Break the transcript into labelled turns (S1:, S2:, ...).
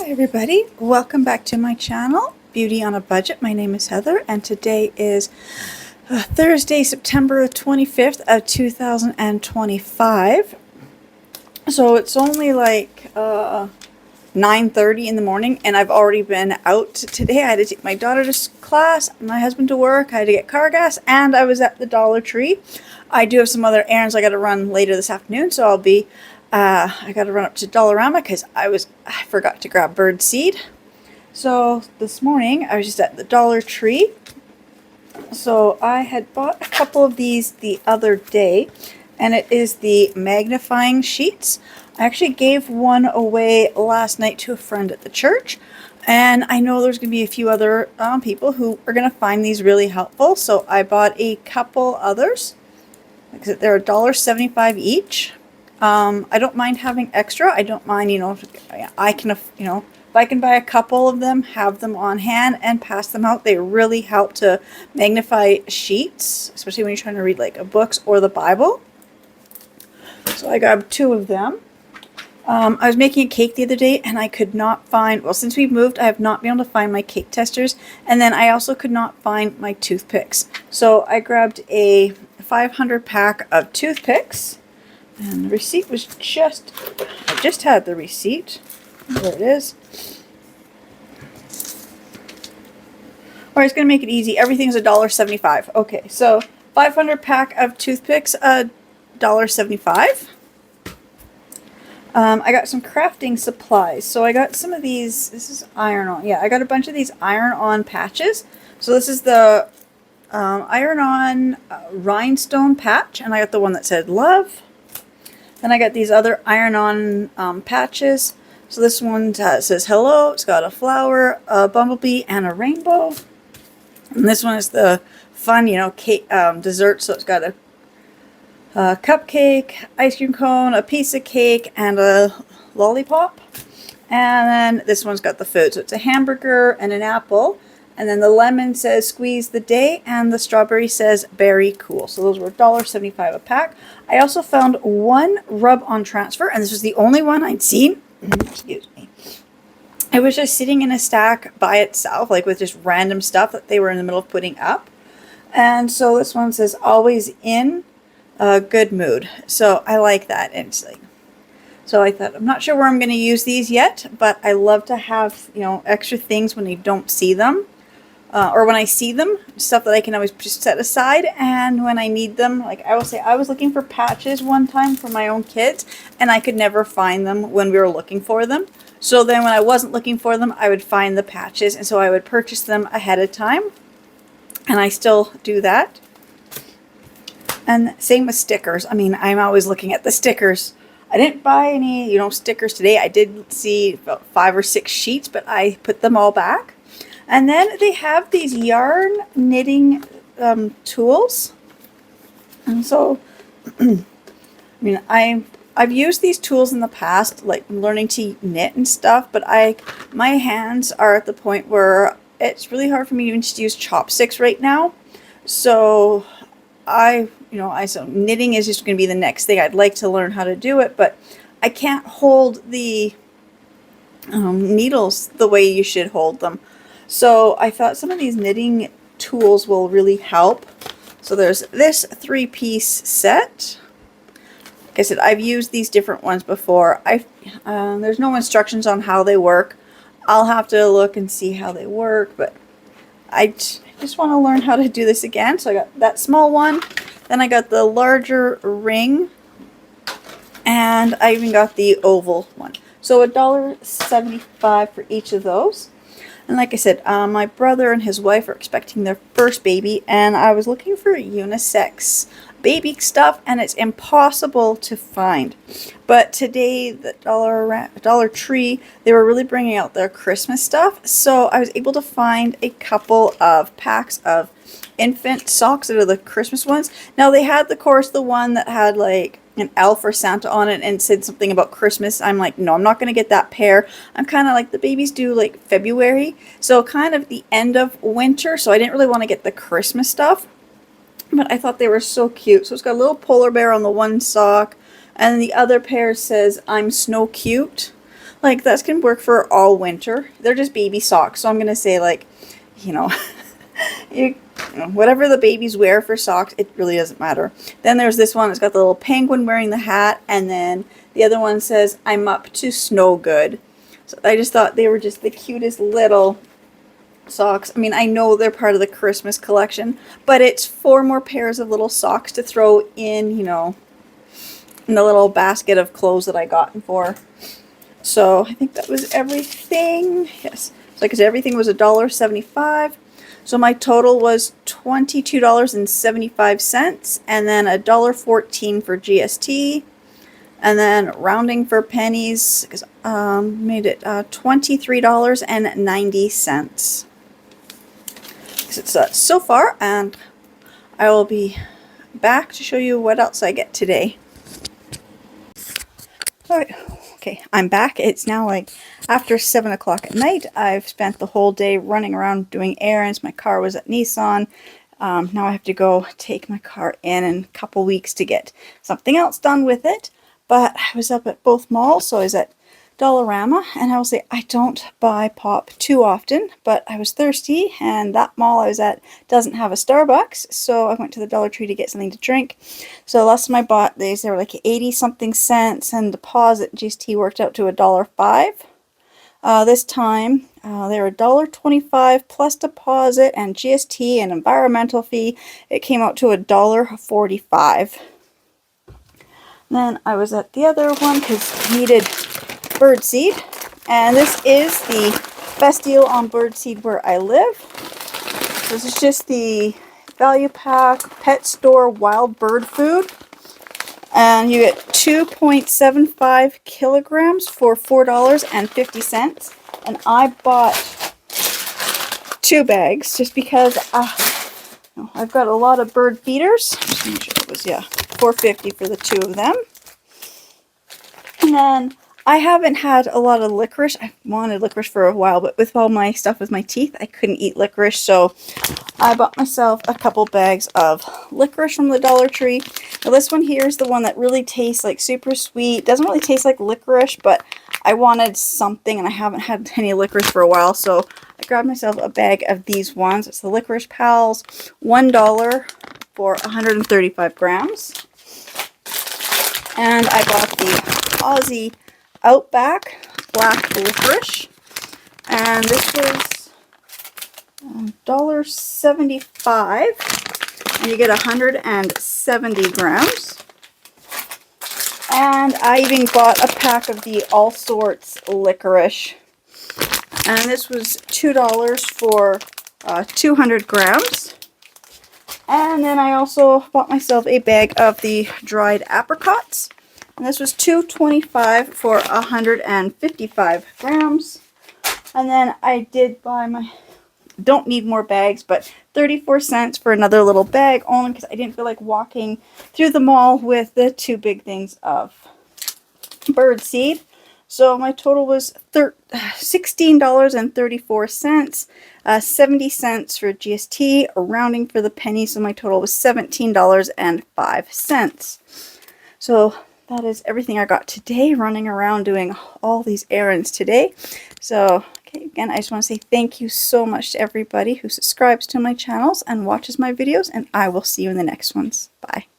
S1: Hi everybody, welcome back to my channel, Beauty on a Budget. My name is Heather and today is Thursday, September 25th of 2025. So it's only like 9:30 in the morning and I've already been out today. I had to take my daughter to class, my husband to work, I had to get car gas, and I was at the Dollar Tree. I do have some other errands I got to run later this afternoon, so I'll be I got to run up to Dollarama because I forgot to grab bird seed. So this morning I was just at the Dollar Tree. So I had bought a couple of these the other day, and it is the magnifying sheets. I actually gave one away last night to a friend at the church, and I know there's going to be a few other people who are going to find these really helpful. So I bought a couple others. Like I said, they're $1.75 each. I don't mind having extra. I don't mind, I can, if I can buy a couple of them, have them on hand, and pass them out. They really help to magnify sheets, especially when you're trying to read like books or the Bible. So I grabbed two of them. I was making a cake the other day and I could not find, well, since we've moved, I have not been able to find my cake testers. And then I also could not find my toothpicks. So I grabbed a 500 pack of toothpicks. And the receipt was I just had the receipt. There it is. Alright, it's going to make it easy. Everything's $1.75. Okay, so 500 pack of toothpicks, $1.75. I got some crafting supplies. So I got some of these. This is iron-on. Yeah, I got a bunch of these iron-on patches. So this is the iron-on rhinestone patch, and I got the one that said love. Then I got these other iron-on patches. So this one says hello. It's got a flower, a bumblebee, and a rainbow. And this one is the fun, cake, dessert. So it's got a cupcake, ice cream cone, a piece of cake, and a lollipop. And then this one's got the food. So it's a hamburger and an apple. And then the lemon says squeeze the day, and the strawberry says berry cool. So those were $1.75 a pack. I also found one rub-on transfer, and this was the only one I'd seen. Excuse me. It was just sitting in a stack by itself, like with just random stuff that they were in the middle of putting up. And so this one says always in a good mood. So I like that. And it's like, so I thought, I'm not sure where I'm going to use these yet, but I love to have, extra things when you don't see them. Or when I see them, stuff that I can always just set aside, and when I need them, like I will say, I was looking for patches one time for my own kids, and I could never find them when we were looking for them. So then when I wasn't looking for them, I would find the patches, and so I would purchase them ahead of time, and I still do that. And same with stickers. I mean, I'm always looking at the stickers. I didn't buy any, stickers today. I did see about 5 or 6 sheets, but I put them all back. And then they have these yarn knitting tools. And so, I mean, I've used these tools in the past, like learning to knit and stuff, but my hands are at the point where it's really hard for me to even just use chopsticks right now. So so knitting is just going to be the next thing. I'd like to learn how to do it, but I can't hold the needles the way you should hold them. So I thought some of these knitting tools will really help. So there's this 3-piece set. Like I said, I've used these different ones before. There's no instructions on how they work. I'll have to look and see how they work, but I just want to learn how to do this again. So I got that small one. Then I got the larger ring, and I even got the oval one. So $1.75 for each of those. And like I said, my brother and his wife are expecting their first baby, and I was looking for unisex baby stuff, and it's impossible to find. But today, the Dollar Tree, they were really bringing out their Christmas stuff, so I was able to find a couple of packs of infant socks that are the Christmas ones. Now, they had, of course, the one that had like an elf or Santa on it and said something about Christmas. I'm like, no, I'm not going to get that pair. I'm kind of like, the babies due like February, so kind of the end of winter, so I didn't really want to get the Christmas stuff, but I thought they were so cute. So it's got a little polar bear on the one sock, and the other pair says I'm snow cute. Like, that's going to work for all winter. They're just baby socks. So I'm going to say, like, you know, you whatever the babies wear for socks, it really doesn't matter. Then there's this one. It's got the little penguin wearing the hat. And then the other one says, I'm up to snow good. So I just thought they were just the cutest little socks. I mean, I know they're part of the Christmas collection, but it's 4 more pairs of little socks to throw in, you know, in the little basket of clothes that I got them for. So I think that was everything. Yes. So like I said, everything was $1.75. So my total was $22.75, and then $1.14 for GST, and then rounding for pennies, made it $23.90. It's so far, and I will be back to show you what else I get today. Alright, okay, I'm back. It's now like after 7 o'clock at night. I've spent the whole day running around doing errands. My car was at Nissan. Now I have to go take my car in a couple weeks to get something else done with it. But I was up at both malls, so I was at Dollarama, and I will say I don't buy pop too often, but I was thirsty, and that mall I was at doesn't have a Starbucks, so I went to the Dollar Tree to get something to drink. So last time I bought these, they were like 80 something cents, and deposit GST worked out to $1.05. This time they were $1.25 plus deposit and GST and environmental fee. It came out to $1.45. Then I was at the other one because I needed birdseed, and this is the best deal on birdseed where I live. This is just the value pack pet store wild bird food, and you get 2.75 kilograms for $4.50, and I bought 2 bags just because I've got a lot of bird feeders. Just make sure it was, yeah, $4.50 for the 2 of them. And then I haven't had a lot of licorice. I wanted licorice for a while, but with all my stuff with my teeth, I couldn't eat licorice, so I bought myself a couple bags of licorice from the Dollar Tree. Now this one here is the one that really tastes like super sweet. Doesn't really taste like licorice, but I wanted something, and I haven't had any licorice for a while, so I grabbed myself a bag of these ones. It's the Licorice Pals, $1 for 135 grams. And I bought the Aussie Outback Black Licorice, and this was $1.75, and you get 170 grams. And I even bought a pack of the All Sorts licorice, and this was $2 for 200 grams. And then I also bought myself a bag of the dried apricots, and this was $2.25 for 155 grams. And then I did buy my, don't need more bags, but 34 cents for another little bag, only because I didn't feel like walking through the mall with the 2 big things of birdseed. So my total was $16.34, 70 cents for GST, rounding for the penny, so my total was $17.05. So that is everything I got today, running around doing all these errands today. So, okay, again, I just want to say thank you so much to everybody who subscribes to my channels and watches my videos, and I will see you in the next ones. Bye.